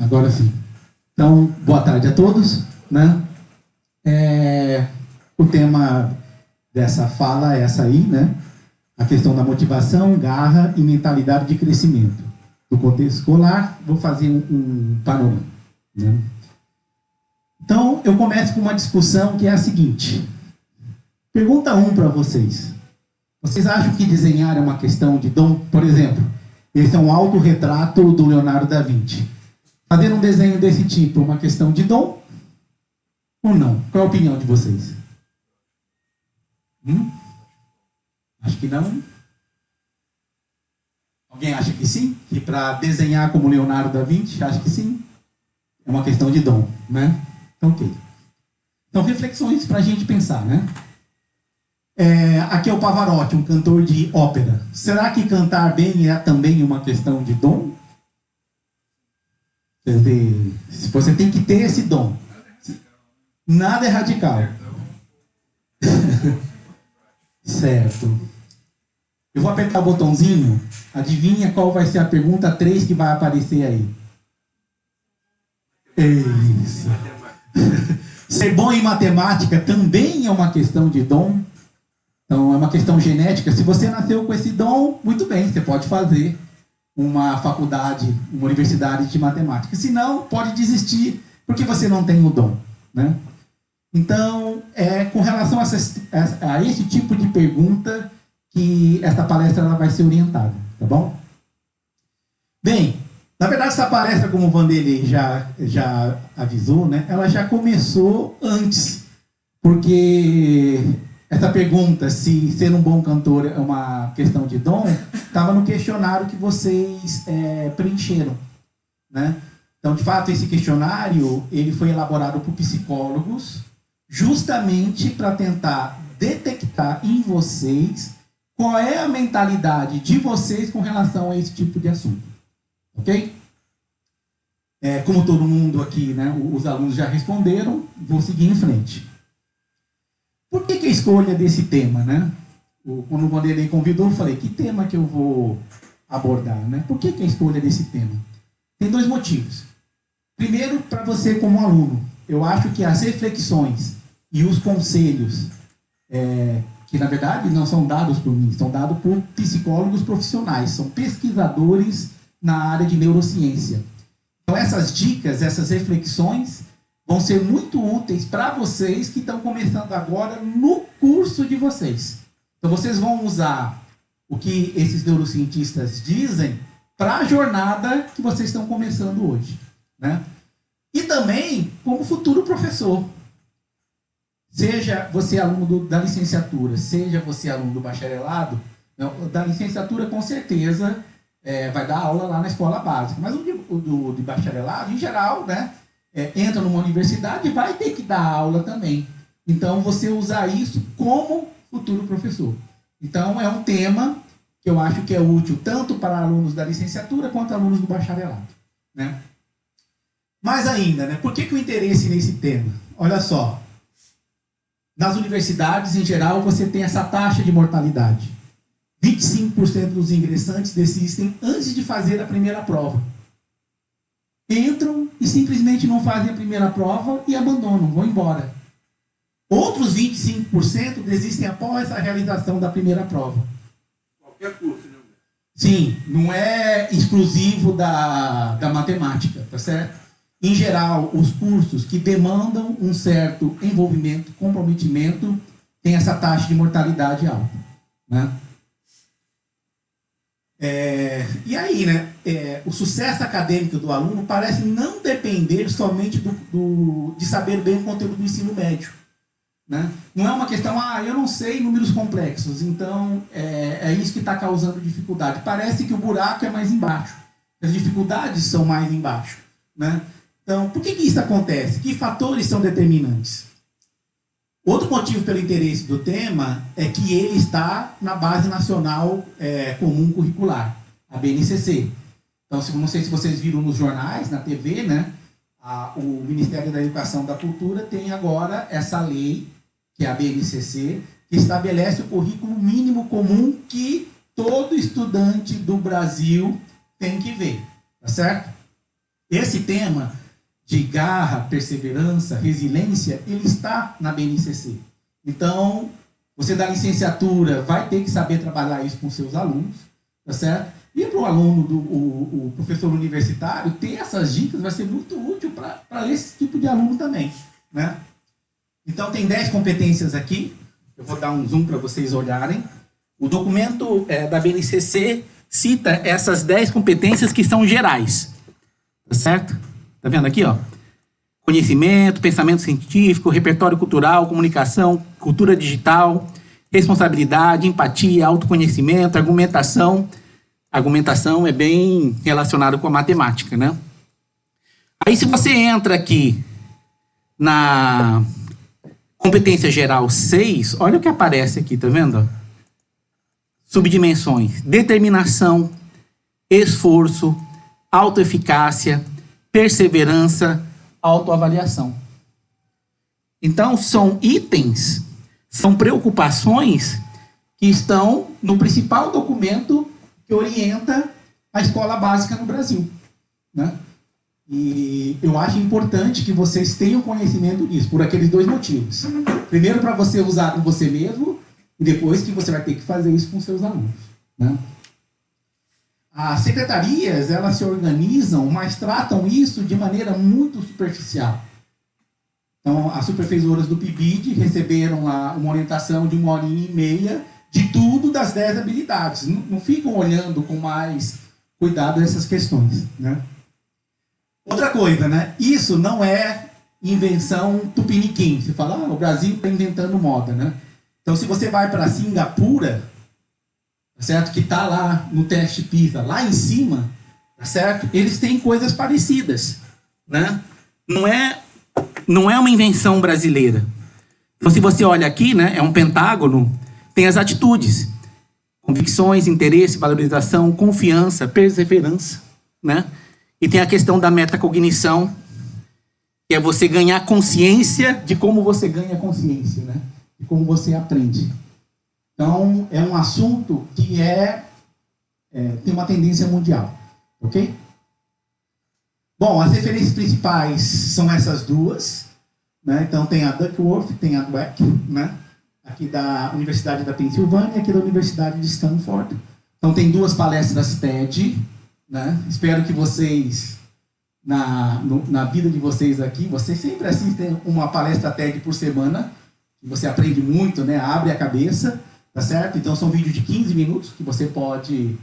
Agora sim. Então, boa tarde a todos, né? O tema dessa fala é essa aí, né? A questão da motivação, garra e mentalidade de crescimento. No contexto escolar, vou fazer um panorama, né? Então, eu começo com uma discussão que é a seguinte. Pergunta 1 para vocês. Vocês acham que desenhar é uma questão de dom? Por exemplo, esse é um autorretrato do Leonardo da Vinci. Fazer um desenho desse tipo é uma questão de dom ou não? Qual é a opinião de vocês? Acho que não. Alguém acha que sim? Que para desenhar como Leonardo da Vinci, acha que sim? É uma questão de dom, né? Então, ok. Então, reflexões para a gente pensar, né? Aqui é o Pavarotti, um cantor de ópera. Será que cantar bem é também uma questão de dom? Quer dizer, você tem que ter esse dom. Nada é radical. Certo. Eu vou apertar o botãozinho. Adivinha qual vai ser a pergunta 3 que vai aparecer aí? Isso. Ser bom em matemática também é uma questão de dom. Então, é uma questão genética. Se você nasceu com esse dom, muito bem, você pode fazer uma faculdade, uma universidade de matemática. Se não, pode desistir, porque você não tem o dom, né? Então, com relação a esse tipo de pergunta que esta palestra ela vai ser orientada, tá bom? Bem, na verdade, essa palestra, como o Vanderlei já avisou, né, ela já começou antes, porque essa pergunta, se ser um bom cantor é uma questão de dom, estava no questionário que vocês preencheram, né? Então, de fato, esse questionário ele foi elaborado por psicólogos justamente para tentar detectar em vocês qual é a mentalidade de vocês com relação a esse tipo de assunto. Ok? Como todo mundo aqui, né, os alunos já responderam, vou seguir em frente. Por que a escolha desse tema, né? Quando o Vanderlei convidou, eu falei, que tema que eu vou abordar, né? Por que a escolha desse tema? Tem 2 motivos. Primeiro, para você como aluno, eu acho que as reflexões e os conselhos, que na verdade não são dados por mim, são dados por psicólogos profissionais, são pesquisadores na área de neurociência. Então essas dicas, essas reflexões vão ser muito úteis para vocês que estão começando agora no curso de vocês. Então vocês vão usar o que esses neurocientistas dizem para a jornada que vocês estão começando hoje, né? E também como futuro professor. Seja você aluno da licenciatura, seja você aluno do bacharelado, da licenciatura com certeza vai dar aula lá na escola básica. Mas o de bacharelado, em geral, né, entra numa universidade e vai ter que dar aula também. Então, você usar isso como futuro professor. Então, é um tema que eu acho que é útil tanto para alunos da licenciatura quanto alunos do bacharelado, né? Mais ainda, né, por que o interesse nesse tema? Olha só. Nas universidades, em geral, você tem essa taxa de mortalidade. 25% dos ingressantes desistem antes de fazer a primeira prova. Entram e simplesmente não fazem a primeira prova e abandonam, vão embora. Outros 25% desistem após a realização da primeira prova. Qualquer curso, né? Sim, não é exclusivo da matemática, tá certo? Em geral, os cursos que demandam um certo envolvimento, comprometimento, têm essa taxa de mortalidade alta, né? E aí, né, o sucesso acadêmico do aluno parece não depender somente de saber bem o conteúdo do ensino médio, né? Não é uma questão, eu não sei números complexos, então é isso que está causando dificuldade. Parece que o buraco é mais embaixo, as dificuldades são mais embaixo, né? Então, por que isso acontece? Que fatores são determinantes? Outro motivo pelo interesse do tema é que ele está na Base Nacional Comum Curricular, a BNCC. Então, não sei se vocês viram nos jornais, na TV, né? O Ministério da Educação e da Cultura tem agora essa lei, que é a BNCC, que estabelece o currículo mínimo comum que todo estudante do Brasil tem que ver, tá certo? Esse tema de garra, perseverança, resiliência, ele está na BNCC. Então, você da licenciatura vai ter que saber trabalhar isso com seus alunos, tá certo? E para o aluno, o professor universitário, ter essas dicas vai ser muito útil para esse tipo de aluno também, né? Então, tem 10 competências aqui. Eu vou dar um zoom para vocês olharem. O documento da BNCC cita essas 10 competências que são gerais. Tá certo? Tá vendo aqui, ó? Conhecimento, pensamento científico, repertório cultural, comunicação, cultura digital, responsabilidade, empatia, autoconhecimento, argumentação. Argumentação é bem relacionado com a matemática, né? Aí, se você entra aqui na competência geral 6, olha o que aparece aqui, tá vendo? Subdimensões: determinação, esforço, autoeficácia, perseverança, autoavaliação. Então, são itens, são preocupações que estão no principal documento que orienta a escola básica no Brasil, né? E eu acho importante que vocês tenham conhecimento disso, por aqueles 2 motivos. Primeiro, para você usar com você mesmo, e depois que você vai ter que fazer isso com seus alunos, né? As secretarias, elas se organizam, mas tratam isso de maneira muito superficial. Então, as supervisoras do PIBID receberam lá uma orientação de 1h30 de tudo das 10 habilidades. Não ficam olhando com mais cuidado essas questões, né? Outra coisa, né? Isso não é invenção tupiniquim. Você fala, o Brasil está inventando moda, né? Então, se você vai para Singapura, certo? Que está lá no teste PISA, lá em cima, tá certo? Eles têm coisas parecidas, né? Não é uma invenção brasileira. Então, se você olha aqui, né? É um pentágono, tem as atitudes: convicções, interesse, valorização, confiança, perseverança, né? E tem a questão da metacognição, que é você ganhar consciência de como você ganha consciência, né? De como você aprende. Então, é um assunto que tem uma tendência mundial, ok? Bom, as referências principais são essas duas, né? Então, tem a Duckworth, tem a Dweck, né? Aqui da Universidade da Pensilvânia, aqui da Universidade de Stanford. Então, tem 2 palestras TED, né? Espero que vocês, na vida de vocês aqui, vocês sempre assistem uma palestra TED por semana, que você aprende muito, né? Abre a cabeça. Tá certo? Então, são vídeos de 15 minutos que você pode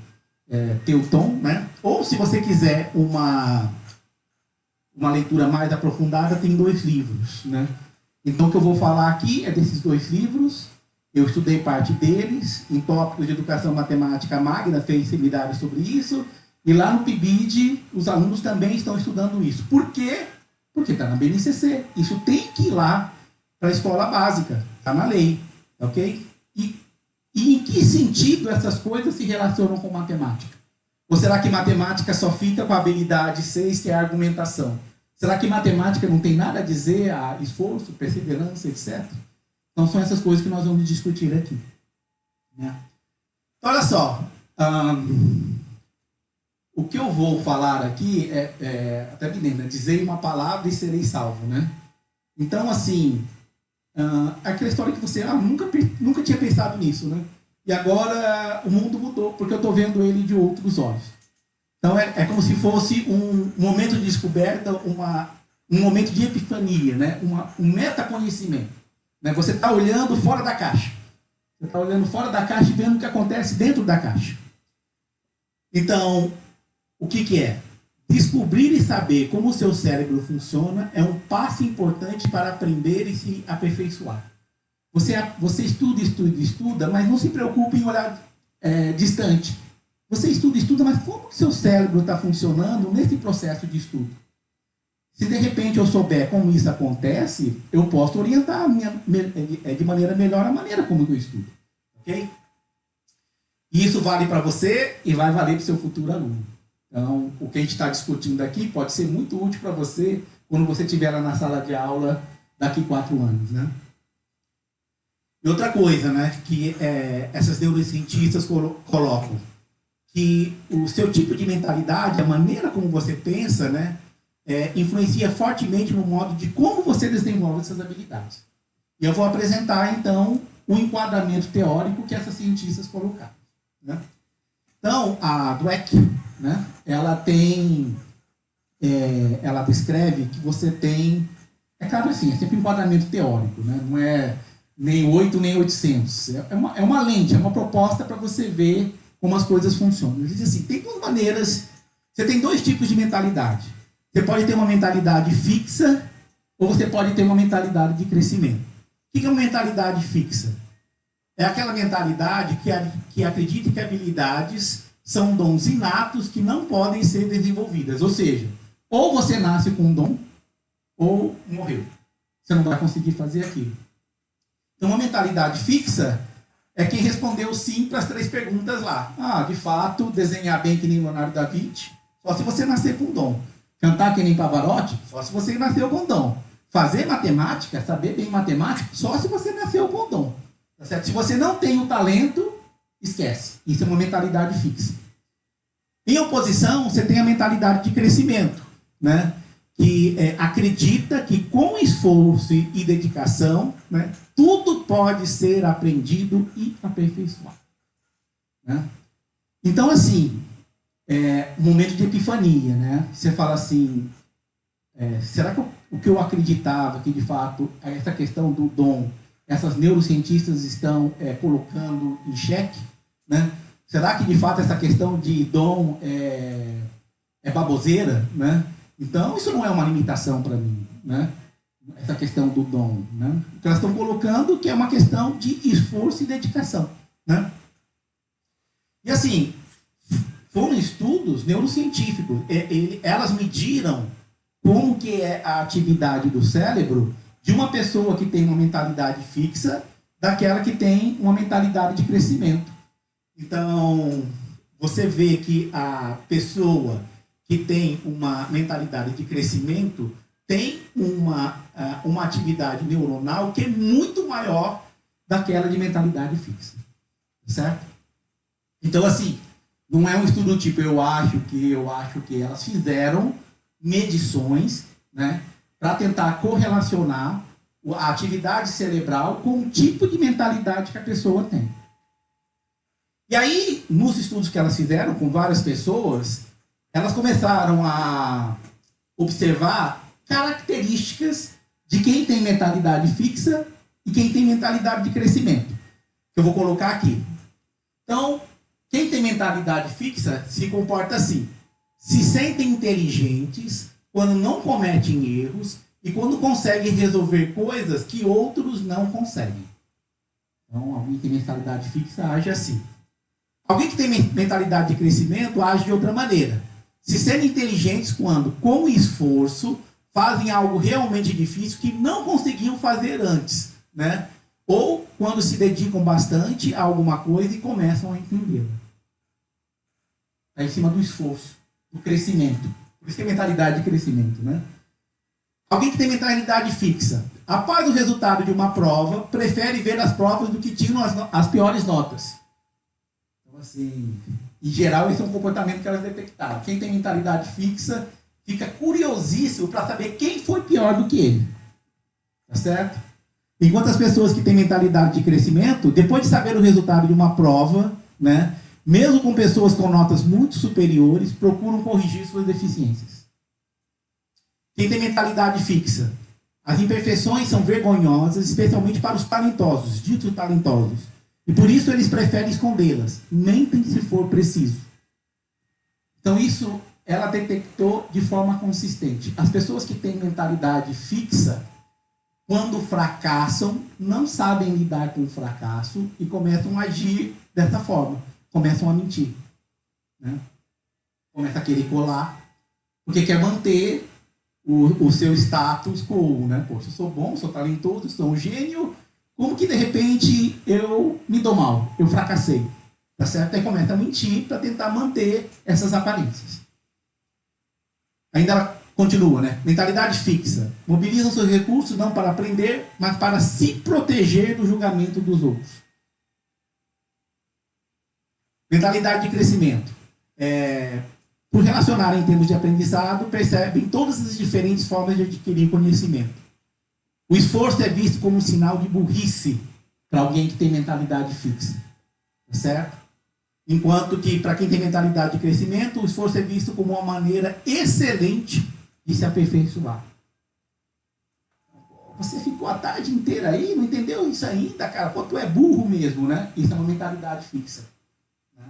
ter o tom, né? Ou, se você quiser uma leitura mais aprofundada, tem 2 livros, né? Então, o que eu vou falar aqui é desses 2 livros. Eu estudei parte deles. Em tópicos de educação matemática, a Magna fez seminário sobre isso. E lá no PIBID, os alunos também estão estudando isso. Por quê? Porque está na BNCC. Isso tem que ir lá para a escola básica. Está na lei, ok? E em que sentido essas coisas se relacionam com matemática? Ou será que matemática só fica com a habilidade 6, que é a argumentação? Será que matemática não tem nada a dizer a esforço, perseverança, etc? Então, são essas coisas que nós vamos discutir aqui, né? Então, olha só. O que eu vou falar aqui até me lembra, dizei uma palavra e serei salvo, né? Então, assim... aquela história que você nunca tinha pensado nisso, né? E agora o mundo mudou, porque eu estou vendo ele de outros olhos. Então é como se fosse um momento de descoberta, um momento de epifania, né? Um metaconhecimento, né? Você está olhando fora da caixa. Você está olhando fora da caixa e vendo o que acontece dentro da caixa. Então, o que é? Descobrir e saber como o seu cérebro funciona é um passo importante para aprender e se aperfeiçoar. Você estuda, mas não se preocupe em olhar distante. Você estuda, mas como o seu cérebro está funcionando nesse processo de estudo? Se de repente eu souber como isso acontece, eu posso orientar de maneira melhor a maneira como eu estudo. Ok? E isso vale para você e vai valer para o seu futuro aluno. Então, o que a gente está discutindo aqui pode ser muito útil para você quando você estiver lá na sala de aula daqui 4 anos, né? E outra coisa, né, que essas neurocientistas colocam, que o seu tipo de mentalidade, a maneira como você pensa, né, influencia fortemente no modo de como você desenvolve essas habilidades. E eu vou apresentar, então, o enquadramento teórico que essas cientistas colocaram. Né? Então, a Dweck, né, ela descreve que você tem... É claro assim, é sempre um enquadramento teórico, né? Não é nem 8 nem 800. É uma lente, é uma proposta para você ver como as coisas funcionam. Ele diz assim, tem duas maneiras... Você tem dois tipos de mentalidade. Você pode ter uma mentalidade fixa ou você pode ter uma mentalidade de crescimento. O que é uma mentalidade fixa? É aquela mentalidade que acredita que habilidades são dons inatos que não podem ser desenvolvidas. Ou seja, ou você nasce com um dom, ou morreu. Você não vai conseguir fazer aquilo. Então, uma mentalidade fixa é quem respondeu sim para as 3 perguntas lá. De fato, desenhar bem que nem Leonardo da Vinci, só se você nascer com um dom. Cantar que nem Pavarotti, só se você nasceu com um dom. Fazer matemática, saber bem matemática, só se você nasceu com um dom. Tá certo? Se você não tem o talento, esquece. Isso é uma mentalidade fixa. Em oposição, você tem a mentalidade de crescimento, né? Que acredita que com esforço e dedicação, né, tudo pode ser aprendido e aperfeiçoado. Né? Então, assim, um momento de epifania, né? Você fala assim, será que o que eu acreditava que, de fato, essa questão do dom, essas neurocientistas estão colocando em xeque? Né? Será que, de fato, essa questão de dom é baboseira? Né? Então, isso não é uma limitação para mim, né? Essa questão do dom. Né? O que elas estão colocando que é uma questão de esforço e dedicação. Né? E, assim, foram estudos neurocientíficos. Elas mediram como que é a atividade do cérebro de uma pessoa que tem uma mentalidade fixa daquela que tem uma mentalidade de crescimento. Então, você vê que a pessoa que tem uma mentalidade de crescimento tem uma atividade neuronal que é muito maior daquela de mentalidade fixa. Certo? Então, assim, não é um estudo tipo eu acho que elas fizeram medições, né, para tentar correlacionar a atividade cerebral com o tipo de mentalidade que a pessoa tem. E aí, nos estudos que elas fizeram com várias pessoas, elas começaram a observar características de quem tem mentalidade fixa e quem tem mentalidade de crescimento, que eu vou colocar aqui. Então, quem tem mentalidade fixa se comporta assim. Se sentem inteligentes quando não cometem erros e quando conseguem resolver coisas que outros não conseguem. Então, alguém que tem mentalidade fixa age assim. Alguém que tem mentalidade de crescimento age de outra maneira. Se sentem inteligentes quando, com esforço, fazem algo realmente difícil que não conseguiam fazer antes, né? Ou quando se dedicam bastante a alguma coisa e começam a entendê-la. Está em cima do esforço, do crescimento. Por isso que é mentalidade de crescimento, né? Alguém que tem mentalidade fixa, após o resultado de uma prova, prefere ver as provas do que tinham as piores notas. Então, assim, em geral, esse é um comportamento que elas detectaram. Quem tem mentalidade fixa fica curiosíssimo para saber quem foi pior do que ele. Tá certo? Enquanto as pessoas que têm mentalidade de crescimento, depois de saber o resultado de uma prova, né, mesmo com pessoas com notas muito superiores, procuram corrigir suas deficiências. Quem tem mentalidade fixa, as imperfeições são vergonhosas, especialmente para os talentosos, ditos talentosos. E por isso eles preferem escondê-las, mentem se for preciso. Então isso ela detectou de forma consistente. As pessoas que têm mentalidade fixa, quando fracassam, não sabem lidar com o fracasso e começam a agir dessa forma. Começam a mentir. Né? Começam a querer colar, porque quer manter o seu status quo. Né? Poxa, eu sou bom, sou talentoso, sou um gênio, como que de repente eu me dou mal, eu fracassei. Tá certo? Aí começa a mentir para tentar manter essas aparências. Ainda ela continua, né? Mentalidade fixa. Mobilizam seus recursos não para aprender, mas para se proteger do julgamento dos outros. Mentalidade de crescimento. por relacionar em termos de aprendizado, percebem todas as diferentes formas de adquirir conhecimento. O esforço é visto como um sinal de burrice para alguém que tem mentalidade fixa. Certo? Enquanto que, para quem tem mentalidade de crescimento, o esforço é visto como uma maneira excelente de se aperfeiçoar. Você ficou a tarde inteira aí, não entendeu isso ainda, cara? Pô, tu é burro mesmo, né? Isso é uma mentalidade fixa. Né?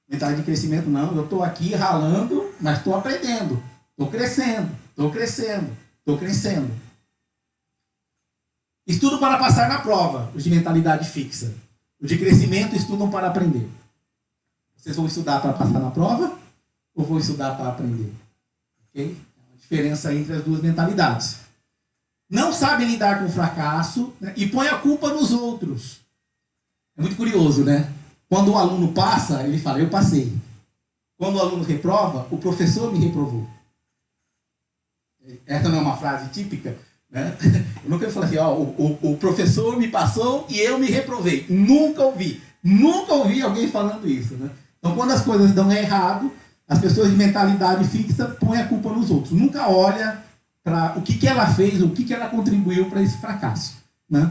Mentalidade de crescimento, não. Eu estou aqui ralando, mas estou aprendendo. Estou crescendo, estou crescendo, estou crescendo. Estudo para passar na prova, os de mentalidade fixa. Os de crescimento estudam para aprender. Vocês vão estudar para passar na prova ou vão estudar para aprender? Ok? É uma diferença entre as duas mentalidades. Não sabem lidar com o fracasso, né, e põem a culpa nos outros. É muito curioso, né? Quando o aluno passa, ele fala, eu passei. Quando o aluno reprova, o professor me reprovou. Essa não é uma frase típica? Né? Eu nunca falei assim, ó, o professor me passou e eu me reprovei. Nunca ouvi alguém falando isso. Né? Então, quando as coisas dão errado, as pessoas de mentalidade fixa põem a culpa nos outros. Nunca olha para o que ela fez, o que ela contribuiu para esse fracasso. Né?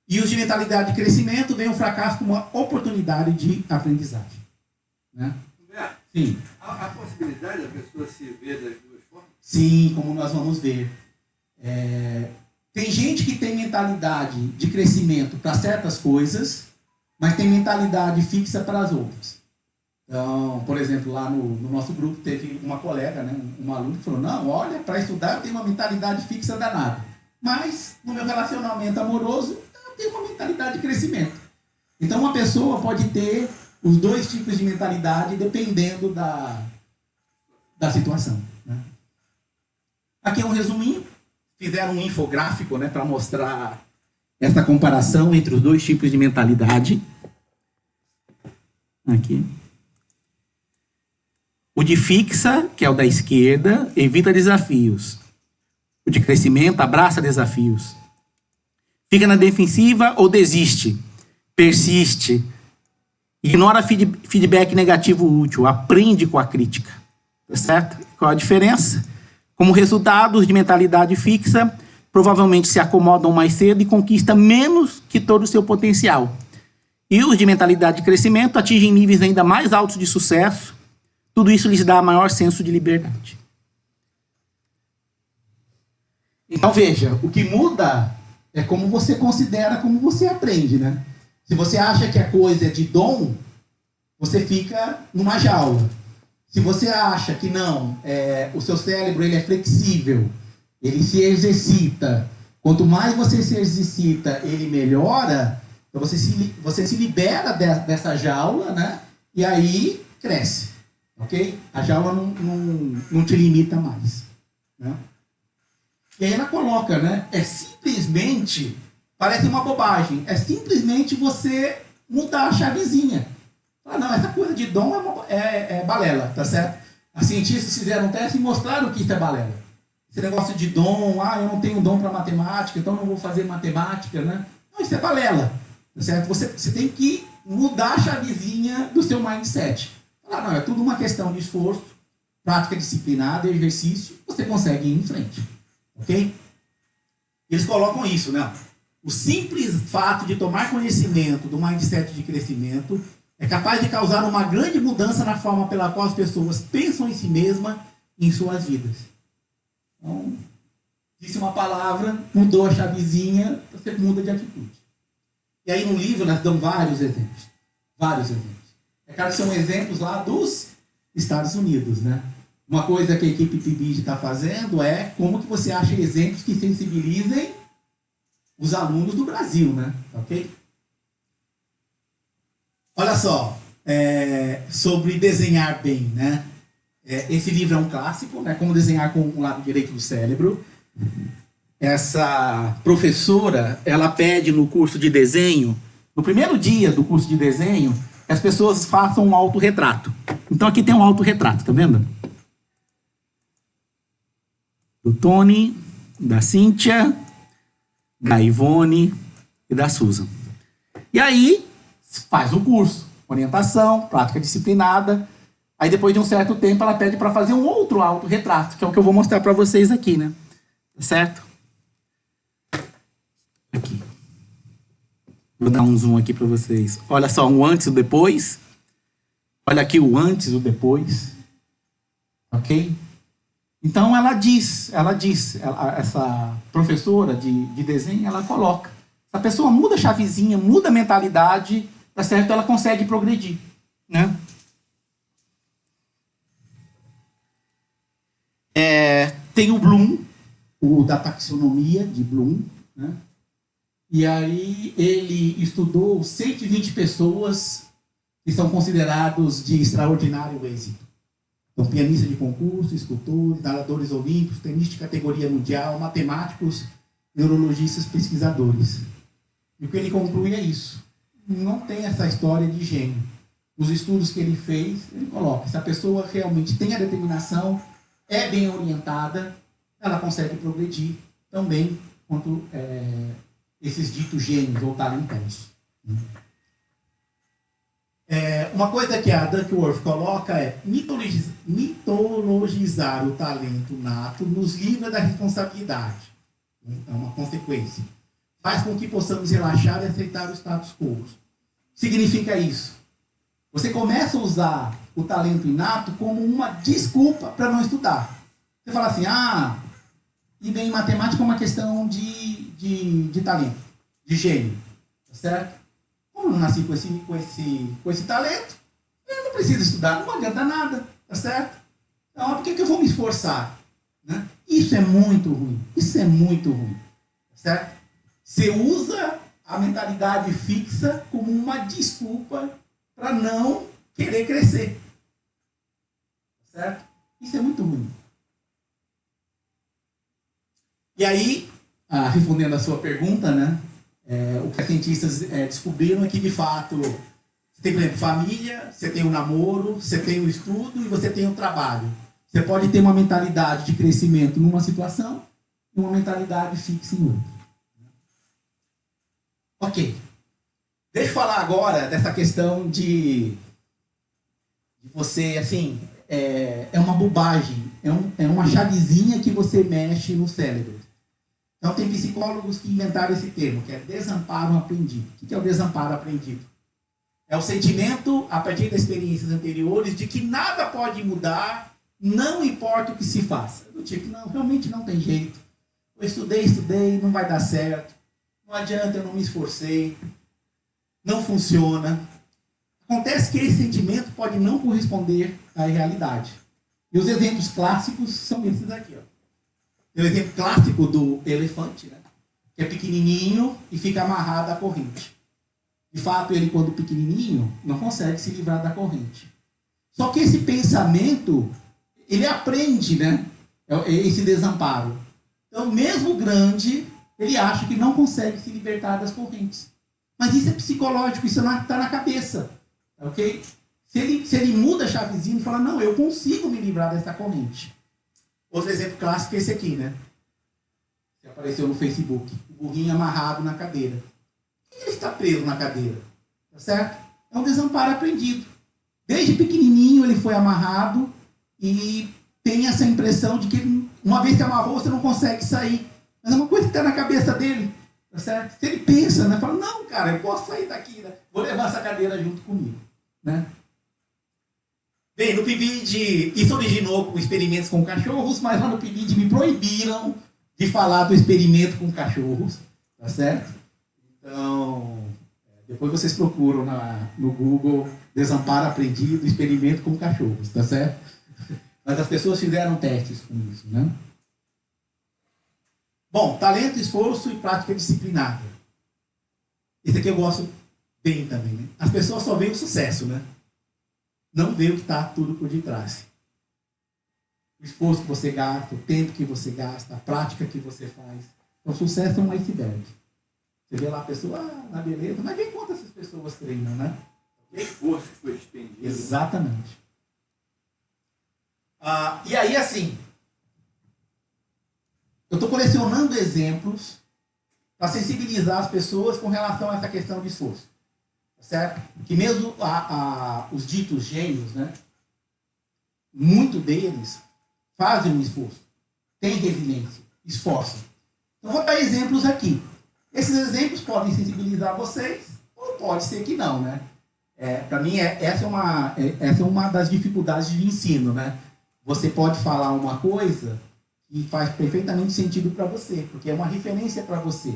E os de mentalidade de crescimento veem o fracasso como uma oportunidade de aprendizagem. Né? Sim. Há possibilidade da pessoa se ver das duas formas? Sim, como nós vamos ver. Tem gente que tem mentalidade de crescimento para certas coisas, mas tem mentalidade fixa para as outras. Então, por exemplo, lá no nosso grupo teve uma colega, né, um aluno que falou, não, olha, para estudar eu tenho uma mentalidade fixa danada, mas no meu relacionamento amoroso eu tenho uma mentalidade de crescimento. Então uma pessoa pode ter os dois tipos de mentalidade dependendo da situação. Né? Aqui é um resuminho. Fizeram um infográfico, né, para mostrar essa comparação entre os dois tipos de mentalidade. Aqui. O de fixa, que é o da esquerda, evita desafios. O de crescimento abraça desafios. Fica na defensiva ou desiste. Persiste. Ignora feedback negativo útil. Aprende com a crítica. Tá certo? Qual a diferença? Como resultado, os de mentalidade fixa provavelmente se acomodam mais cedo e conquistam menos que todo o seu potencial. E os de mentalidade de crescimento atingem níveis ainda mais altos de sucesso. Tudo isso lhes dá maior senso de liberdade. Então veja, o que muda é como você considera, como você aprende, né? Se você acha que a coisa é de dom, você fica numa jaula. Se você acha que não, o seu cérebro ele é flexível, ele se exercita, quanto mais você se exercita, ele melhora, então você se libera dessa jaula, né? E aí cresce, ok? A jaula não te limita mais. Né? E aí ela coloca, né? Simplesmente, parece uma bobagem, é simplesmente você mudar a chavezinha. Não, essa coisa de dom é balela, tá certo? Os cientistas fizeram um teste e mostraram que isso é balela. Esse negócio de dom, eu não tenho dom para matemática, então não vou fazer matemática, né? Não, isso é balela, tá certo? Você tem que mudar a chavezinha do seu mindset. Não, é tudo uma questão de esforço, prática disciplinada, exercício, você consegue ir em frente, ok? Eles colocam isso, né? O simples fato de tomar conhecimento do mindset de crescimento é capaz de causar uma grande mudança na forma pela qual as pessoas pensam em si mesmas e em suas vidas. Então, disse uma palavra, mudou a chavezinha, você muda de atitude. E aí no livro nós damos vários exemplos. Vários exemplos. É claro que são exemplos lá dos Estados Unidos, né? Uma coisa que a equipe PIBID está fazendo é como que você acha exemplos que sensibilizem os alunos do Brasil, né? Ok? Olha só, sobre desenhar bem, né? Esse livro é um clássico, né? Como desenhar com o lado direito do cérebro. Essa professora, ela pede no curso de desenho, no primeiro dia do curso de desenho, que as pessoas façam um autorretrato. Então aqui tem um autorretrato, tá vendo? Do Tony, da Cíntia, da Ivone e da Susan. E aí, faz o curso, orientação, prática disciplinada. Aí depois de um certo tempo ela pede para fazer um outro autorretrato, que é o que eu vou mostrar para vocês aqui, né? Certo? Aqui. Vou dar um zoom aqui para vocês. Olha só, um antes e o depois. Olha aqui o antes e o depois. Ok? Então ela diz, essa professora de desenho, ela coloca. Se a pessoa muda a chavezinha, muda a mentalidade, tá certo? Ela consegue progredir, né? Tem o Bloom, o da taxonomia de Bloom, né? E aí ele estudou 120 pessoas que são considerados de extraordinário êxito. Então, pianista de concurso, escultores, nadadores olímpicos, tenistas de categoria mundial, matemáticos, neurologistas, pesquisadores. E o que ele conclui é isso. Não tem essa história de gênio. Nos estudos que ele fez, ele coloca, se a pessoa realmente tem a determinação, é bem orientada, ela consegue progredir tão bem quanto esses ditos gênios ou talentosos. Uma coisa que a Duckworth coloca é mitologizar o talento nato nos livra da responsabilidade. É uma consequência. Faz com que possamos relaxar e aceitar o status quo. Significa isso. Você começa a usar o talento inato como uma desculpa para não estudar. Você fala assim, e bem, matemática é uma questão de talento, de gênio, tá certo? Como eu não nasci com esse talento, eu não preciso estudar, não adianta nada, tá certo? Então, por que eu vou me esforçar? Né? Isso é muito ruim, tá certo? Você usa a mentalidade fixa como uma desculpa para não querer crescer, tá certo? Isso é muito ruim. E aí, respondendo a sua pergunta, né? O que os cientistas descobriram é que, de fato, você tem, por exemplo, família, você tem o namoro, você tem o estudo e você tem o trabalho. Você pode ter uma mentalidade de crescimento numa situação e uma mentalidade fixa em outra. Ok. Deixa eu falar agora dessa questão de você, assim, é uma bobagem, é uma chavezinha que você mexe no cérebro. Então, tem psicólogos que inventaram esse termo, que é desamparo aprendido. O que é o desamparo aprendido? É o sentimento, a partir das experiências anteriores, de que nada pode mudar, não importa o que se faça. Do tipo, não, realmente não tem jeito. Eu estudei, não vai dar certo. Não adianta, eu não me esforcei. Não funciona. Acontece que esse sentimento pode não corresponder à realidade. E os exemplos clássicos são esses aqui, ó. Tem o exemplo clássico do elefante, né? Que é pequenininho e fica amarrado à corrente. De fato, ele, quando pequenininho, não consegue se livrar da corrente. Só que esse pensamento, ele aprende, né? Esse desamparo. Então, mesmo grande, ele acha que não consegue se libertar das correntes. Mas isso é psicológico, isso está na cabeça. Ok? Se ele muda a chavezinha e fala, não, eu consigo me livrar dessa corrente. Outro exemplo clássico é esse aqui, né? Que apareceu no Facebook. O burrinho amarrado na cadeira. Por que ele está preso na cadeira? Tá certo? É um desamparo aprendido. Desde pequenininho ele foi amarrado e tem essa impressão de que uma vez que amarrou você não consegue sair. Mas é uma coisa que está na cabeça dele. Tá certo? Se ele pensa, né? Fala, não, cara, eu posso sair daqui, né? Vou levar essa cadeira junto comigo. Né? Bem, no PIBID, isso originou com experimentos com cachorros, mas lá no PIBID me proibiram de falar do experimento com cachorros, tá certo? Então, depois vocês procuram no Google desamparo aprendido, experimento com cachorros, tá certo? Mas as pessoas fizeram testes com isso, né? Bom, talento, esforço e prática disciplinada. Esse aqui eu gosto bem também, né? As pessoas só veem o sucesso, né? Não vê o que está tudo por detrás. O esforço que você gasta, o tempo que você gasta, a prática que você faz. Então, o sucesso é um iceberg. Você vê lá a pessoa, na beleza, mas vê quantas essas pessoas treinam, né? O esforço que foi expendido. Exatamente. E aí, assim, eu estou colecionando exemplos para sensibilizar as pessoas com relação a essa questão de esforço. Certo? Que mesmo os ditos gênios, né, muito deles fazem um esforço, têm resiliência, esforçam. Então, vou dar exemplos aqui. Esses exemplos podem sensibilizar vocês, ou pode ser que não, né? Para mim, essa é uma das dificuldades de ensino, né? Você pode falar uma coisa que faz perfeitamente sentido para você, porque é uma referência para você.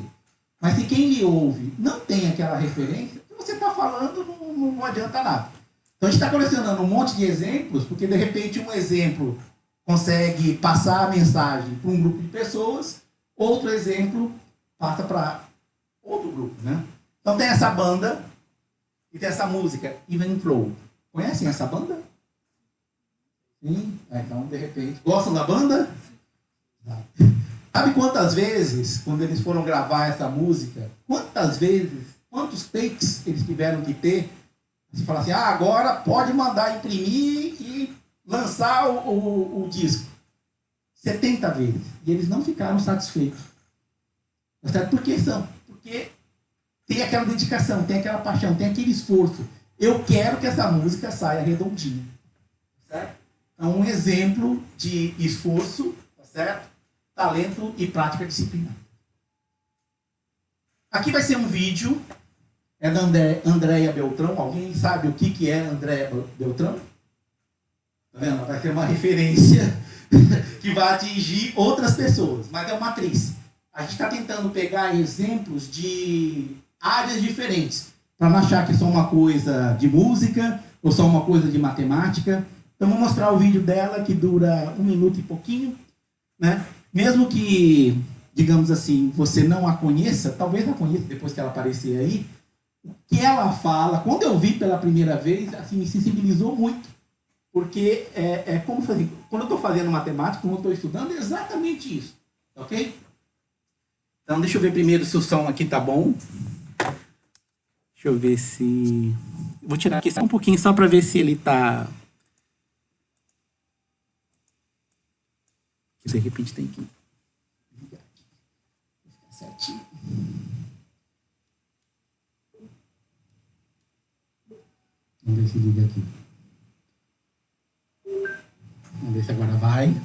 Mas se quem lhe ouve não tem aquela referência, o que você está falando não adianta nada. Então a gente está colecionando um monte de exemplos, porque de repente um exemplo consegue passar a mensagem para um grupo de pessoas, outro exemplo passa para outro grupo, né? Então tem essa banda e tem essa música, Even Flow. Conhecem essa banda? Sim? Então, de repente... Gostam da banda? Sabe quantas vezes, quando eles foram gravar essa música, quantos takes eles tiveram que ter? Você fala assim, agora pode mandar imprimir e lançar o disco. 70 vezes. E eles não ficaram satisfeitos. Por que são? Porque tem aquela dedicação, tem aquela paixão, tem aquele esforço. Eu quero que essa música saia redondinha. Certo? Então, um exemplo de esforço, tá certo? Talento e prática disciplinar. Aqui vai ser um vídeo, é da Andréia Beltrão. Alguém sabe o que é Andréia Beltrão? Tá vendo? Vai ser uma referência que vai atingir outras pessoas, mas é uma atriz. A gente está tentando pegar exemplos de áreas diferentes, para não achar que é só uma coisa de música ou só uma coisa de matemática. Então, vou mostrar o vídeo dela, que dura 1 minuto e pouquinho, né? Mesmo que, digamos assim, você não a conheça, talvez a conheça depois que ela aparecer aí, o que ela fala, quando eu vi pela primeira vez, assim, me sensibilizou muito. Porque como fazer, quando eu estou fazendo matemática, quando eu estou estudando, é exatamente isso. Ok? Então, deixa eu ver primeiro se o som aqui tá bom. Deixa eu ver se... Vou tirar aqui só um pouquinho, só para ver se ele tá... Que de repente tem que ligar aqui. Vou ficar certinho. Vamos ver se liga aqui. Vamos ver se agora vai.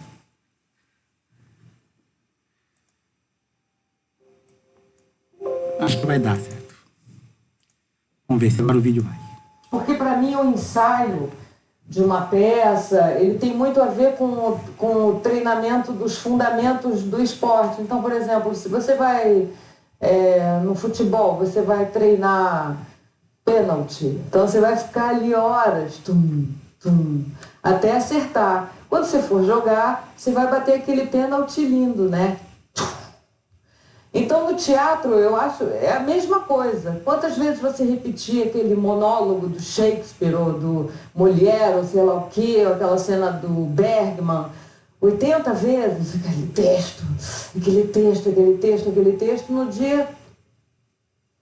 Acho que vai dar, certo? Vamos ver se agora o vídeo vai. Porque para mim o ensaio de uma peça, ele tem muito a ver com o treinamento dos fundamentos do esporte. Então, por exemplo, se você vai no futebol, você vai treinar pênalti, então você vai ficar ali horas, até acertar. Quando você for jogar, você vai bater aquele pênalti lindo, né? Então, no teatro, eu acho, é a mesma coisa. Quantas vezes você repetia aquele monólogo do Shakespeare, ou do Molière, ou sei lá o quê, ou aquela cena do Bergman, 80 vezes, aquele texto, no dia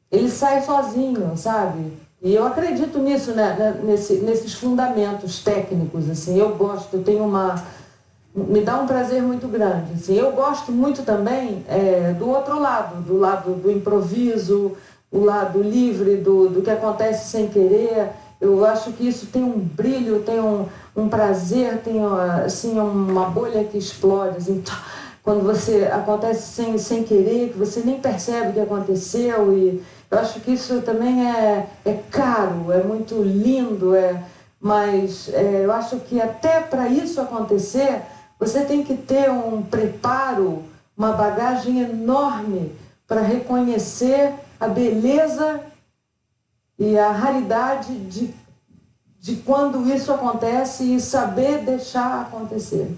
ele sai sozinho, sabe? E eu acredito nisso, né? Nesses fundamentos técnicos, assim. Eu gosto, eu tenho me dá um prazer muito grande. Assim. Eu gosto muito também do outro lado, do lado do improviso, o lado livre, do que acontece sem querer. Eu acho que isso tem um brilho, tem um prazer, tem assim, uma bolha que explode. Assim, quando você acontece sem querer, que você nem percebe o que aconteceu. E eu acho que isso também é caro, é muito lindo, mas eu acho que até para isso acontecer, você tem que ter um preparo, uma bagagem enorme para reconhecer a beleza e a raridade de quando isso acontece e saber deixar acontecer.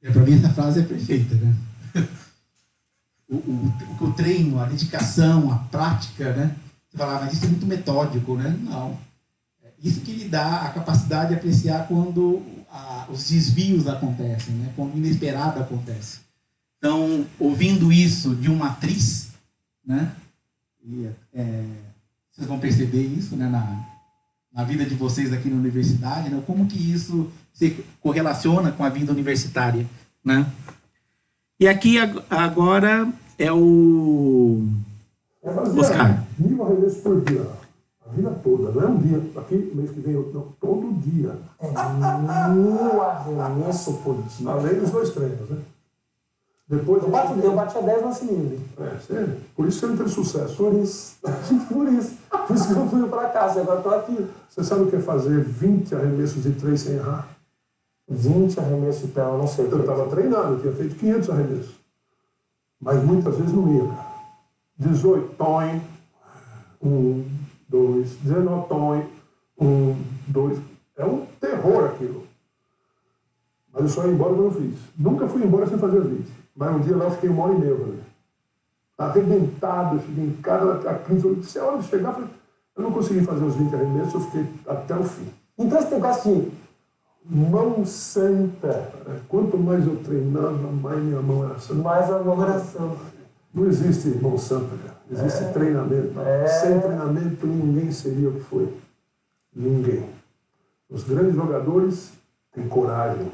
Para mim essa frase é perfeita, né? O treino, a dedicação, a prática, né? Você fala, mas isso é muito metódico, né? Não. Isso que lhe dá a capacidade de apreciar quando os desvios acontecem, né? Quando o inesperado acontece. Então, ouvindo isso de uma atriz, né? E, vocês vão perceber isso, né? Na vida de vocês aqui na universidade, né? Como que isso se correlaciona com a vida universitária, né? E aqui agora é o Oscar. 1.000 vezes por dia. A vida toda, não é um dia. Aqui, mês que vem, não, todo dia. É 1000 arremessos por dia. Além dos 2 treinos, né? Depois Eu bati a 10 lance livre. É, sério? Por isso que você não teve sucesso. Por isso. Por isso. Por isso que eu fui pra casa, agora estou aqui. Você sabe o que é fazer 20 arremessos de 3 sem errar? 20 arremessos de pé, eu não sei. Eu estava treinando, eu tinha feito 500 arremessos. Mas muitas vezes não ia, cara. 18, toim. 1, 2, 19, toim. 1, 2. É um terror aquilo. Mas eu só ia embora quando eu fiz. Nunca fui embora sem fazer 20. Mas um dia lá eu fiquei 1h30, velho. Arrebentado, eu cheguei em casa, a crise, você hora de chegar, eu não consegui fazer os 20 arremessos, eu fiquei até o fim. Então esse negócio de mão santa, Quanto mais eu treinava, mais minha mão era santa. mais a oração. Não existe mão santa, cara. Existe treinamento. Sem treinamento, ninguém seria o que foi. Ninguém. Os grandes jogadores têm coragem.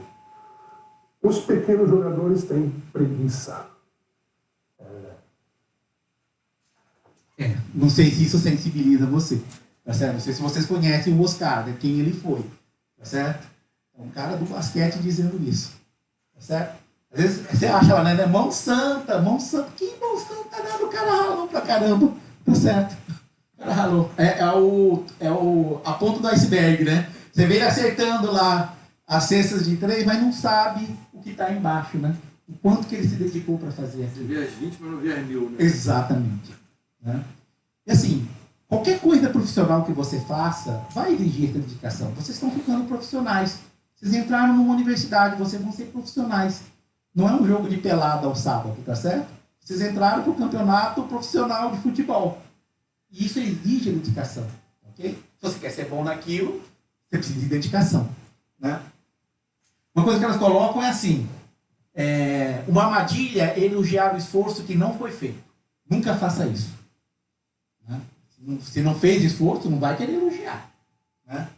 Os pequenos jogadores têm preguiça. Não sei se isso sensibiliza você, tá certo? Não sei se vocês conhecem o Oscar, né? Quem ele foi, tá certo? É um cara do basquete dizendo isso, tá certo? Às vezes você acha lá, né? Mão santa, que mão santa, nada, o cara ralou pra caramba, tá certo? O cara ralou. A ponta do iceberg, né? Você vê ele acertando lá as cestas de 3, mas não sabe o que tá embaixo, né? O quanto que ele se dedicou para fazer Você aquilo. vê as 20, mas não vê as 1000, né? Exatamente. Né? E assim, qualquer coisa profissional que você faça vai exigir essa dedicação. Vocês estão ficando profissionais. Vocês entraram numa universidade, vocês vão ser profissionais. Não é um jogo de pelada ao sábado, tá certo? Vocês entraram para o campeonato profissional de futebol. E isso exige dedicação. Ok? Se você quer ser bom naquilo, você precisa de dedicação. Né? Uma coisa que elas colocam é assim: uma armadilha é elogiar o esforço que não foi feito. Nunca faça isso. Né? Se não fez esforço, não vai querer elogiar. Né?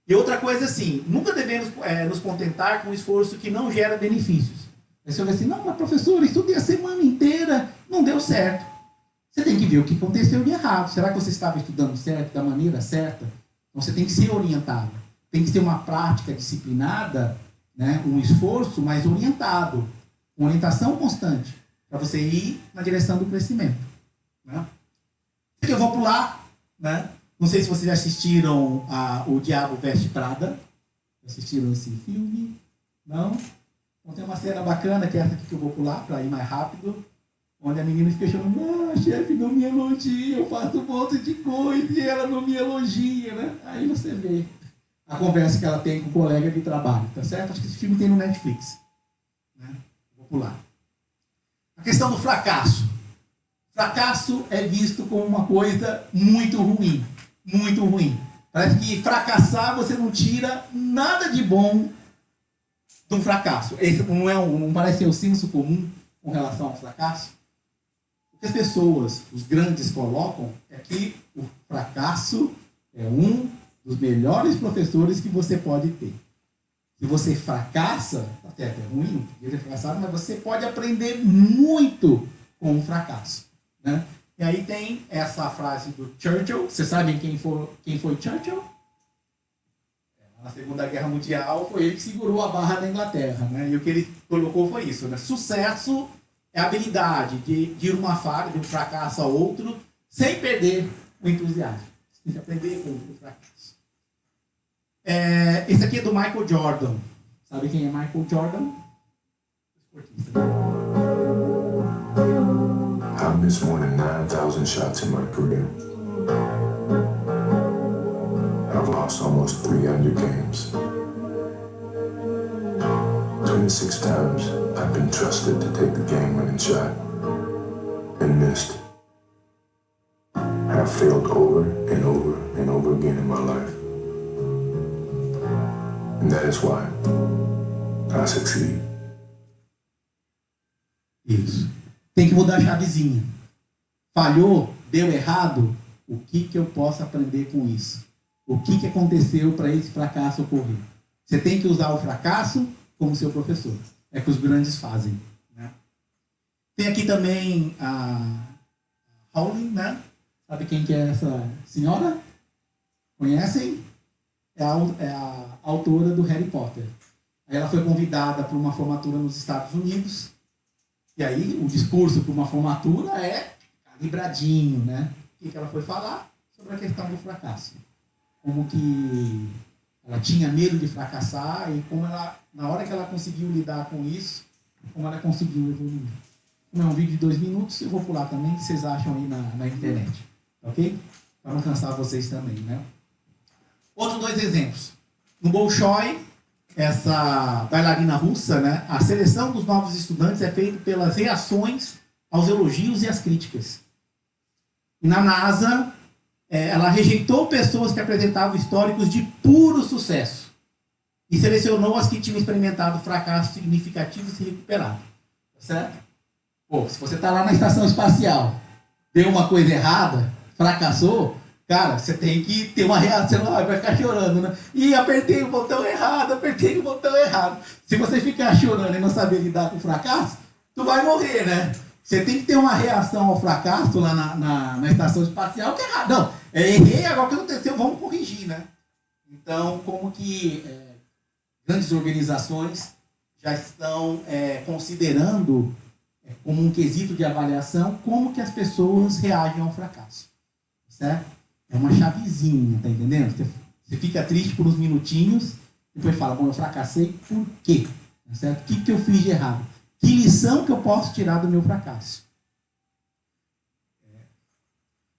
E outra coisa assim, nunca devemos nos contentar com um esforço que não gera benefícios. Aí você vai assim, não, mas professor, estudei a semana inteira, não deu certo. Você tem que ver o que aconteceu de errado. Será que você estava estudando certo, da maneira certa? Então você tem que ser orientado. Tem que ser uma prática disciplinada, né? Um esforço mais orientado, uma orientação constante, para você ir na direção do crescimento. Né? Eu vou pular, né? Não sei se vocês já assistiram O Diabo Veste Prada. Assistiram esse filme? Não? Então tem uma cena bacana, que é essa aqui que eu vou pular, para ir mais rápido, onde a menina fica chamando, chefe, não me elogia, eu faço um monte de coisa e ela não me elogia, né? Aí você vê a conversa que ela tem com o colega de trabalho, tá certo? Acho que esse filme tem no Netflix. Né? Vou pular. A questão do fracasso. Fracasso é visto como uma coisa muito ruim. Muito ruim. Parece que fracassar você não tira nada de bom de um fracasso. Esse não parece ser o senso comum com relação ao fracasso? O que as pessoas, os grandes, colocam é que o fracasso é um dos melhores professores que você pode ter. Se você fracassa, até é ruim, não podia ter fracassado, mas você pode aprender muito com o fracasso. Né? E aí tem essa frase do Churchill. Vocês sabem quem foi Churchill? Na Segunda Guerra Mundial foi ele que segurou a barra da Inglaterra. Né? E o que ele colocou foi isso. Né? Sucesso é a habilidade de ir uma falha, de um fracasso a outro, sem perder o entusiasmo. Você tem que aprender com o fracasso. Esse aqui é do Michael Jordan. Sabe quem é Michael Jordan? Esportista. I've missed more than 9,000 shots in my career. I've lost almost 300 games. 26 times I've been trusted to take the game-winning shot and missed. I've failed over and over and over again in my life. And that is why I succeed. Isso. Tem que mudar a chavezinha. Falhou, deu errado, o que eu posso aprender com isso? O que aconteceu para esse fracasso ocorrer? Você tem que usar o fracasso como seu professor. É o que os grandes fazem. Né? Tem aqui também a Rowling, né? Sabe quem que é essa senhora? Conhecem? É a autora do Harry Potter. Aí ela foi convidada para uma formatura nos Estados Unidos. E aí o discurso para uma formatura é calibradinho, né? O que ela foi falar? Sobre a questão do fracasso. Como que ela tinha medo de fracassar e como ela, na hora que ela conseguiu lidar com isso, como ela conseguiu evoluir. Como é um vídeo de 2 minutos, eu vou pular também, que vocês acham aí na internet. Ok? Para não cansar vocês também, né? Outros 2 exemplos. No Bolshoi, essa bailarina russa, né? A seleção dos novos estudantes é feita pelas reações aos elogios e às críticas. E na NASA, ela rejeitou pessoas que apresentavam históricos de puro sucesso e selecionou as que tinham experimentado fracasso significativo e se recuperado. Certo? Pô, se você está lá na estação espacial, deu uma coisa errada, fracassou, cara, você tem que ter uma reação, vai ficar chorando, né? E apertei o botão errado. Se você ficar chorando e não saber lidar com o fracasso, tu vai morrer, né? Você tem que ter uma reação ao fracasso lá na estação espacial, que é errado. Não, errei, agora o que aconteceu, vamos corrigir, né? Então, como que grandes organizações já estão considerando como um quesito de avaliação como que as pessoas reagem ao fracasso, certo? É uma chavezinha, tá entendendo? Você fica triste por uns minutinhos, depois fala, bom, eu fracassei, por quê? Certo? O que eu fiz de errado? Que lição que eu posso tirar do meu fracasso?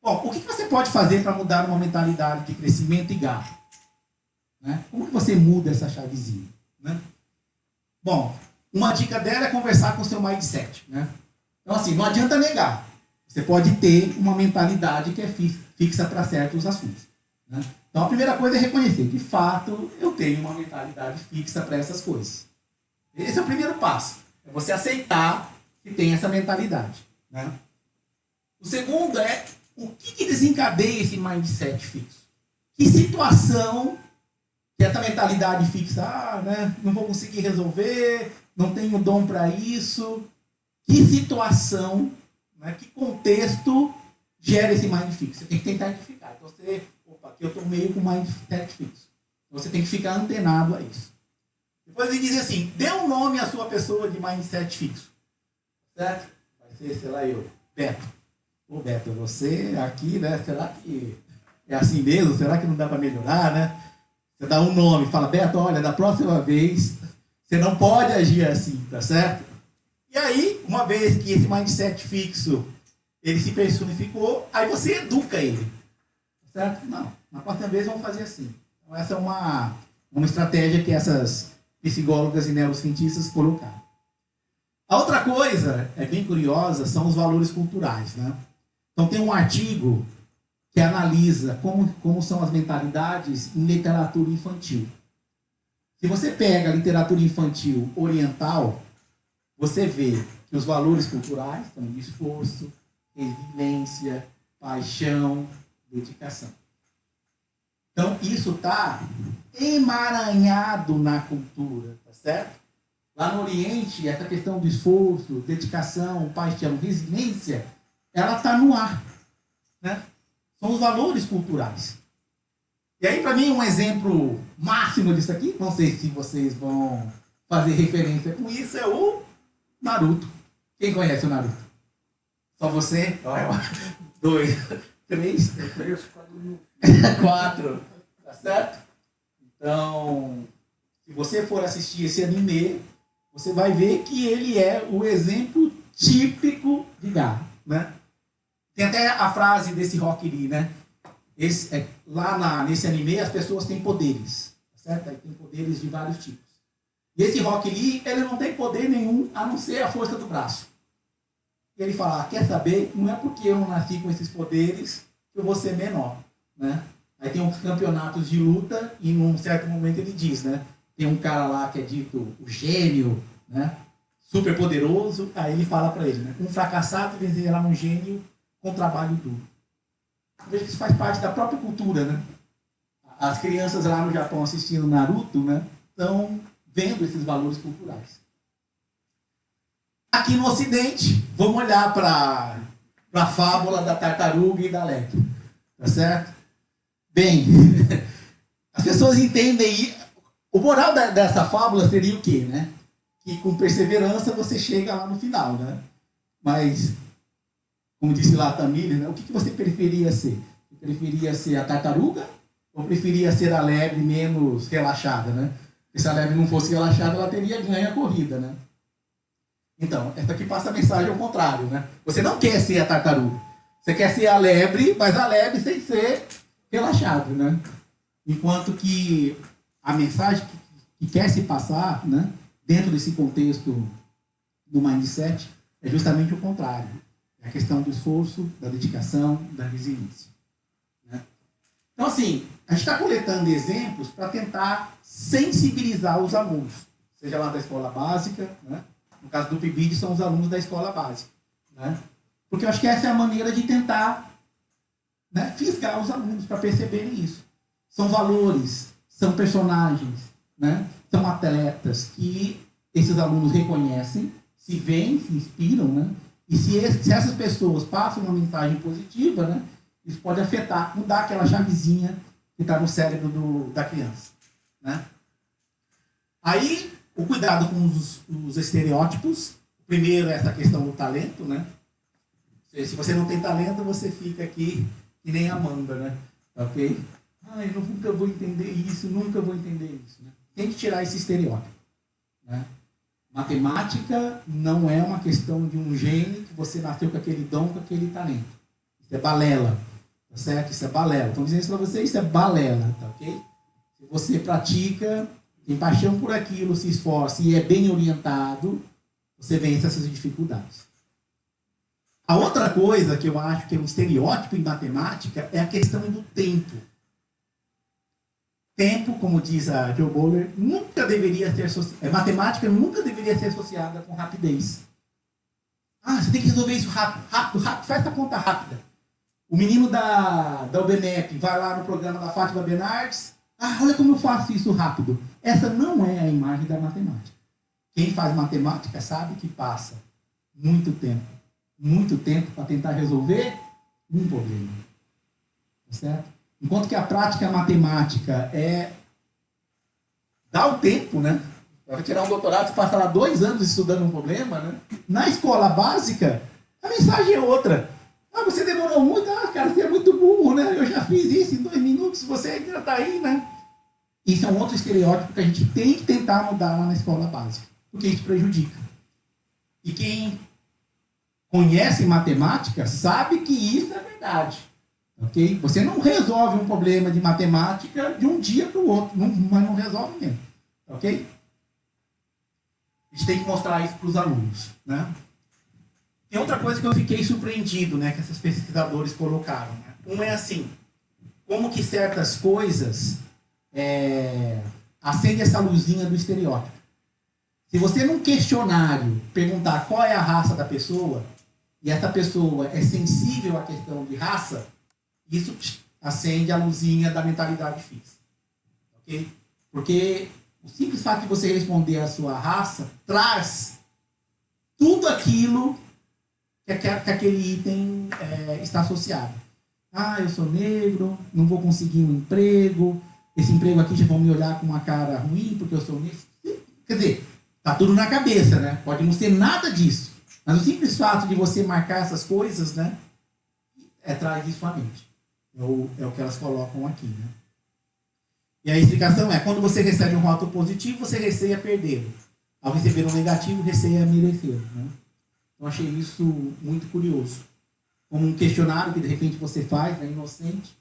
Bom, o que você pode fazer para mudar uma mentalidade de crescimento e garra? Né? Como que você muda essa chavezinha? Né? Bom, uma dica dela é conversar com o seu mindset. Né? Então, assim, não adianta negar. Você pode ter uma mentalidade que é fixa para certos assuntos. Né? Então, a primeira coisa é reconhecer, de fato, eu tenho uma mentalidade fixa para essas coisas. Esse é o primeiro passo. É você aceitar que tem essa mentalidade. Né? O segundo é o que desencadeia esse mindset fixo. Que situação que essa mentalidade fixa, né? Não vou conseguir resolver, não tenho dom para isso. Que situação, né? Que contexto gera esse mind fixo? Você tem que tentar identificar. Então aqui eu estou meio com mindset fixo. Você tem que ficar antenado a isso. Depois ele diz assim, dê um nome à sua pessoa de mindset fixo. Certo? Vai ser, sei lá, eu, Beto. Ô Beto, você aqui, né? Será que é assim mesmo? Será que não dá para melhorar, né? Você dá um nome, fala, Beto, olha, da próxima vez você não pode agir assim, tá certo? E aí, uma vez que esse mindset fixo ele se personificou, aí você educa ele. Certo? Não, na próxima vez vamos fazer assim. Então, essa é uma estratégia que essas psicólogas e neurocientistas colocaram. A outra coisa, é bem curiosa, são os valores culturais. Né? Então tem um artigo que analisa como são as mentalidades em literatura infantil. Se você pega a literatura infantil oriental, você vê que os valores culturais são de esforço, resiliência, paixão, dedicação. Então, isso está emaranhado na cultura, tá certo? Lá no Oriente, essa questão de esforço, dedicação, paixão, resiliência, ela está no ar. Né? São os valores culturais. E aí, para mim, um exemplo máximo disso aqui, não sei se vocês vão fazer referência com isso, é o Naruto. Quem conhece o Naruto? Só você? 2, 3, 4. Tá certo? Então, se você for assistir esse anime, você vai ver que ele é o exemplo típico de garra. Né? Tem até a frase desse Rock Lee, né? Nesse anime as pessoas têm poderes. Tá certo? Aí tem poderes de vários tipos. E esse Rock Lee, ele não tem poder nenhum a não ser a força do braço. E ele fala, quer saber? Não é porque eu não nasci com esses poderes que eu vou ser menor. Né? Aí tem uns campeonatos de luta e num certo momento ele diz, né? Tem um cara lá que é dito o gênio, né? Super poderoso. Aí ele fala para ele, né? Um fracassado vencerá um gênio com trabalho duro. Veja que isso faz parte da própria cultura, né? As crianças lá no Japão assistindo Naruto, né? Estão vendo esses valores culturais. Aqui no Ocidente, vamos olhar para a fábula da tartaruga e da lebre. Tá certo? Bem, as pessoas entendem... O moral dessa fábula seria o quê, né? Que com perseverança você chega lá no final, né? Mas, como disse lá a Tamires, né? O que você preferia ser? Você preferia ser a tartaruga ou preferia ser a lebre menos relaxada, né? Porque se a lebre não fosse relaxada, ela teria ganho a corrida, né? Então, essa aqui passa a mensagem ao contrário, né? Você não quer ser a tartaruga. Você quer ser a lebre, mas a lebre sem ser relaxado, né? Enquanto que a mensagem que quer se passar, né, dentro desse contexto do mindset, é justamente o contrário. É a questão do esforço, da dedicação, da resiliência. Né? Então, assim, a gente está coletando exemplos para tentar sensibilizar os alunos, seja lá da escola básica, né? No caso do PIBID, são os alunos da escola básica. Né? Porque eu acho que essa é a maneira de tentar, né, fisgar os alunos para perceberem isso. São valores, são personagens, né? São atletas que esses alunos reconhecem, se veem, se inspiram, né? E se essas pessoas passam uma mensagem positiva, né, isso pode afetar, mudar aquela chavezinha que está no cérebro da criança. Né? Aí, o cuidado com os estereótipos. O primeiro é essa questão do talento. Né? Se você não tem talento, você fica aqui que nem a Amanda, né? Ok? Eu nunca vou entender isso, nunca vou entender isso. Né? Tem que tirar esse estereótipo. Né? Matemática não é uma questão de um gene que você nasceu com aquele dom, com aquele talento. Isso é balela. Tá certo? Isso é balela. Estão dizendo isso para você, isso é balela. Tá ok? Se você pratica, tem paixão por aquilo, se esforça e é bem orientado, você vence essas dificuldades. A outra coisa que eu acho que é um estereótipo em matemática é a questão do tempo. Tempo, como diz a Joe Bowler, nunca deveria ser matemática nunca deveria ser associada com rapidez. Você tem que resolver isso rápido, faz essa conta rápida. O menino da UBMEP vai lá no programa da Fátima Bernardes, olha como eu faço isso rápido. Essa não é a imagem da matemática. Quem faz matemática sabe que passa muito tempo para tentar resolver um problema. Certo? Enquanto que a prática matemática dá o tempo, né? Para tirar um doutorado, você passa lá 2 anos estudando um problema, né? Na escola básica, a mensagem é outra. Você demorou muito, cara, você é muito burro, né? Eu já fiz isso em 2 minutos, você ainda está aí, né? Isso é um outro estereótipo que a gente tem que tentar mudar lá na escola básica, porque isso prejudica. E quem conhece matemática sabe que isso é verdade. Okay? Você não resolve um problema de matemática de um dia para o outro, mas não resolve mesmo. Ok? A gente tem que mostrar isso para os alunos. Né? Tem outra coisa que eu fiquei surpreendido, né, que esses pesquisadores colocaram. Né? Um é assim, como que certas coisas acendem essa luzinha do estereótipo. Se você num questionário perguntar qual é a raça da pessoa, e essa pessoa é sensível à questão de raça, isso acende a luzinha da mentalidade fixa. Ok? Porque o simples fato de você responder a sua raça traz tudo aquilo que aquele item está associado. Eu sou negro, não vou conseguir um emprego, esse emprego aqui já vão me olhar com uma cara ruim porque eu sou negro. Quer dizer, está tudo na cabeça, né? Pode não ser nada disso. Mas o simples fato de você marcar essas coisas, né, traz isso à mente. É o que elas colocam aqui. Né? E a explicação é, quando você recebe um rótulo positivo, você receia perdê-lo. Ao receber um negativo, receia merecê-lo. Né? Eu achei isso muito curioso. Como um questionário que de repente você faz, é inocente,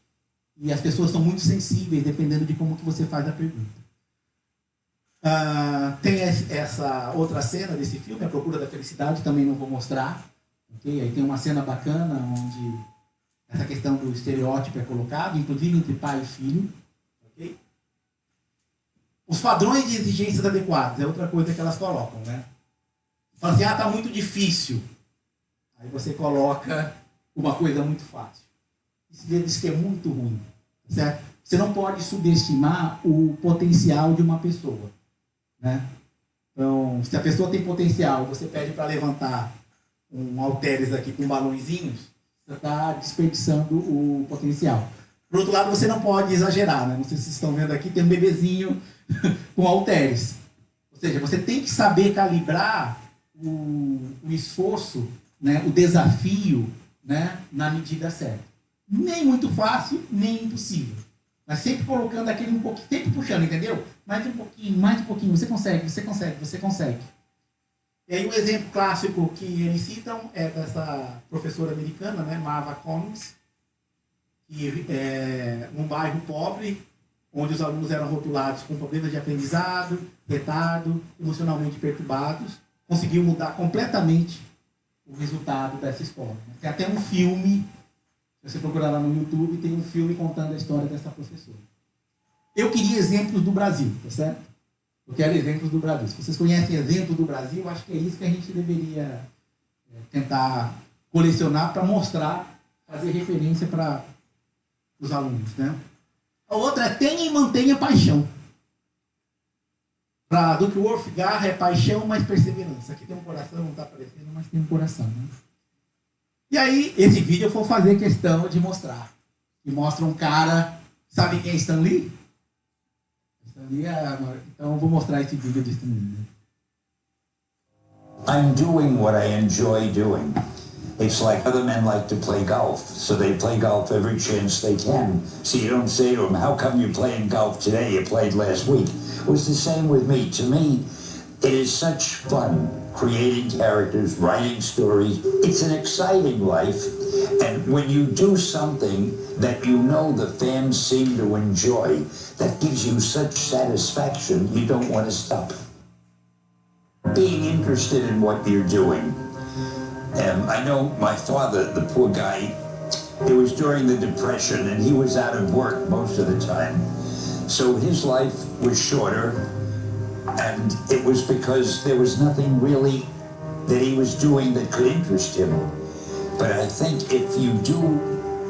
e as pessoas são muito sensíveis, dependendo de como que você faz a pergunta. Tem essa outra cena desse filme, A Procura da Felicidade, também não vou mostrar. Okay? Aí tem uma cena bacana, onde essa questão do estereótipo é colocada, inclusive entre pai e filho. Okay? Os padrões de exigências adequados é outra coisa que elas colocam. Né? Fala assim, está muito difícil. Aí você coloca uma coisa muito fácil. Isso diz que é muito ruim. Certo? Você não pode subestimar o potencial de uma pessoa. Né? Então, se a pessoa tem potencial, você pede para levantar um halteres aqui com balõezinhos, você está desperdiçando o potencial. Por outro lado, você não pode exagerar, né? Não sei se vocês estão vendo aqui, tem um bebezinho com halteres. Ou seja, você tem que saber calibrar o esforço, né? O desafio, né? Na medida certa. Nem muito fácil, nem impossível. Mas sempre colocando aquele um pouquinho, sempre puxando, entendeu? Mais um pouquinho, você consegue. E aí o exemplo clássico que eles citam é dessa professora americana, né? Marva Collins, que é num bairro pobre, onde os alunos eram rotulados com problemas de aprendizado, retardo, emocionalmente perturbados, conseguiu mudar completamente o resultado dessa escola. Tem até um filme, se você procurar lá no YouTube, tem um filme contando a história dessa professora. Eu queria exemplos do Brasil, tá certo? Eu quero exemplos do Brasil. Se vocês conhecem exemplos do Brasil, acho que é isso que a gente deveria tentar colecionar para mostrar, fazer referência para os alunos, né? A outra é tenha e mantenha paixão. Para Duckworth, garra é paixão, mas perseverança. Aqui tem um coração, não está aparecendo, mas tem um coração, né? E aí, esse vídeo eu vou fazer questão de mostrar. E mostra um cara, sabe quem é Stan Lee? Stan Lee então eu vou mostrar esse vídeo de Stan Lee. I'm doing what I enjoy doing. It's like other men like to play golf, so they play golf every chance they can. So you don't say to them, how come you're playing golf today? You played last week. It was the same with me. To me, it is such fun creating characters, writing stories. It's an exciting life. And when you do something that you know the fans seem to enjoy, that gives you such satisfaction, you don't want to stop. Being interested in what you're doing. I know my father, the poor guy, it was during the Depression and he was out of work most of the time. So his life was shorter, and it was because there was nothing really that he was doing that could interest him. But I think if you do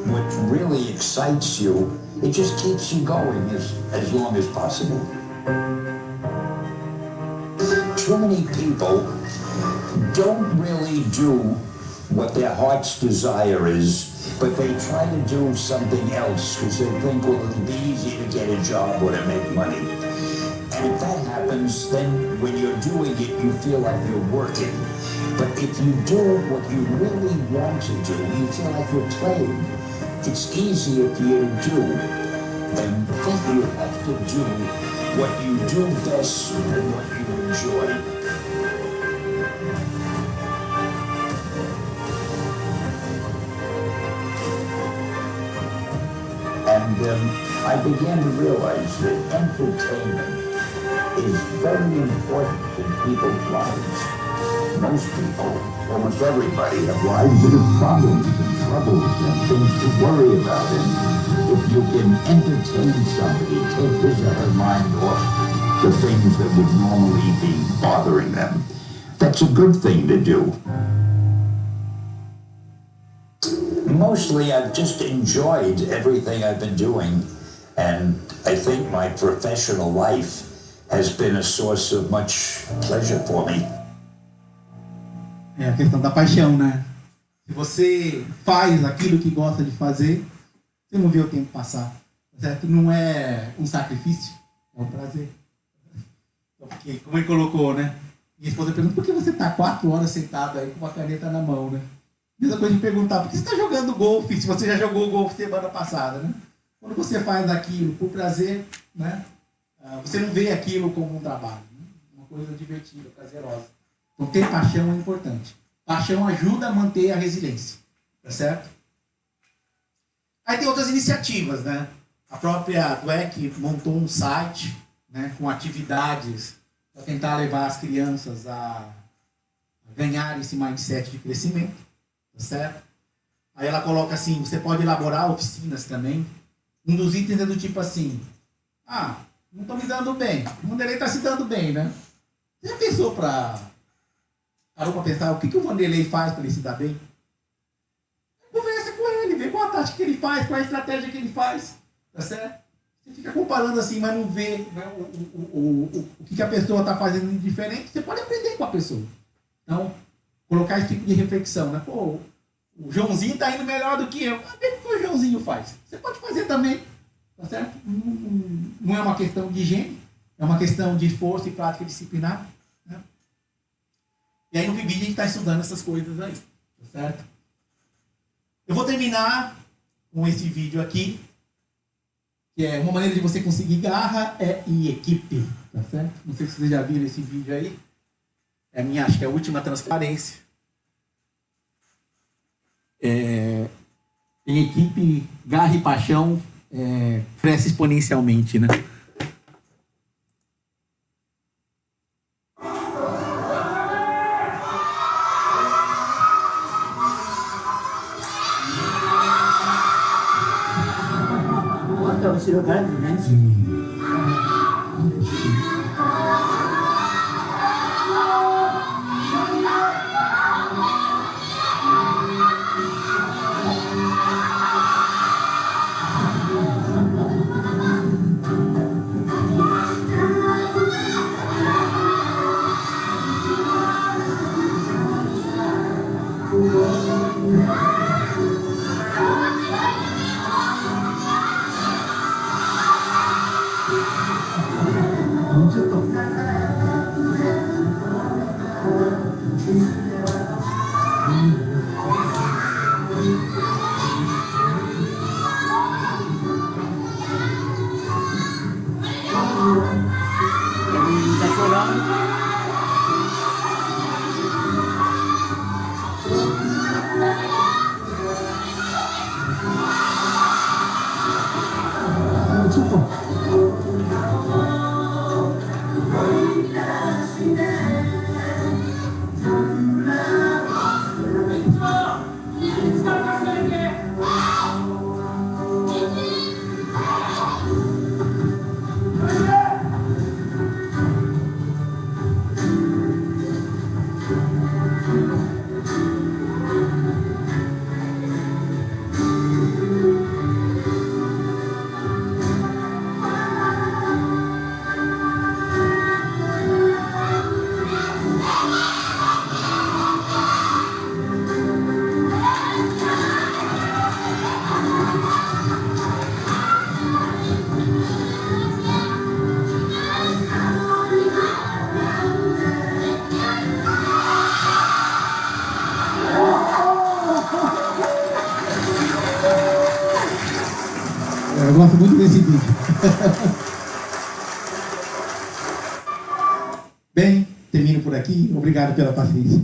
what really excites you, it just keeps you going as long as possible. Too many people don't really do what their heart's desire is, but they try to do something else because they think, well, it'll be easy to get a job or to make money. And if that happens, then when you're doing it, you feel like you're working. But if you do what you really want to do, you feel like you're playing. It's easier for you to do. And I think you have to do what you do best and what you enjoy. And I began to realize that entertainment is very important in people's lives. Most people, almost everybody, have lives that have problems and troubles and things to worry about. And if you can entertain somebody, take his or her mind off the things that would normally be bothering them, that's a good thing to do. Mostly I've just enjoyed everything I've been doing, and I think my professional life has been a source of much pleasure for me. É a questão da paixão, né? Se você faz aquilo que gosta de fazer, você não vê o tempo passar, certo? Não é um sacrifício, é um prazer. Porque, como ele colocou, né? Minha esposa pergunta, por que você está 4 horas sentado aí com uma caneta na mão, né? Mesma coisa de perguntar, por que você está jogando golfe se você já jogou golfe semana passada, né? Quando você faz aquilo por prazer, né? Você não vê aquilo como um trabalho, né? Uma coisa divertida, prazerosa. Então ter paixão é importante. Paixão ajuda a manter a resiliência, tá certo? Aí tem outras iniciativas, né? A própria Dweck montou um site, né, com atividades para tentar levar as crianças a ganhar esse mindset de crescimento. Tá certo? Aí ela coloca assim, você pode elaborar oficinas também. Um dos itens é do tipo assim, não estou me dando bem. O Vanderlei está se dando bem, né? Você já pensou parou para pensar o que o Vanderlei faz para ele se dar bem? Conversa com ele, vê qual a tática que ele faz, qual a estratégia que ele faz. Tá certo? Você fica comparando assim, mas não vê, né, o que a pessoa está fazendo de diferente. Você pode aprender com a pessoa. Então, colocar esse tipo de reflexão, né? Pô, O Joãozinho está indo melhor do que eu. Vê o que o Joãozinho faz. Você pode fazer também. Tá certo? Não é uma questão de higiene, é uma questão de esforço e prática disciplinar. Né? E aí no vídeo a gente está estudando essas coisas aí. Tá certo? Eu vou terminar com esse vídeo aqui, que é uma maneira de você conseguir garra em equipe. Tá certo? Não sei se vocês já viram esse vídeo aí. É a minha, acho que é a última transparência. Em equipe, garra e paixão cresce exponencialmente, né? Eu gosto muito desse vídeo. Bem, termino por aqui. Obrigado pela paciência.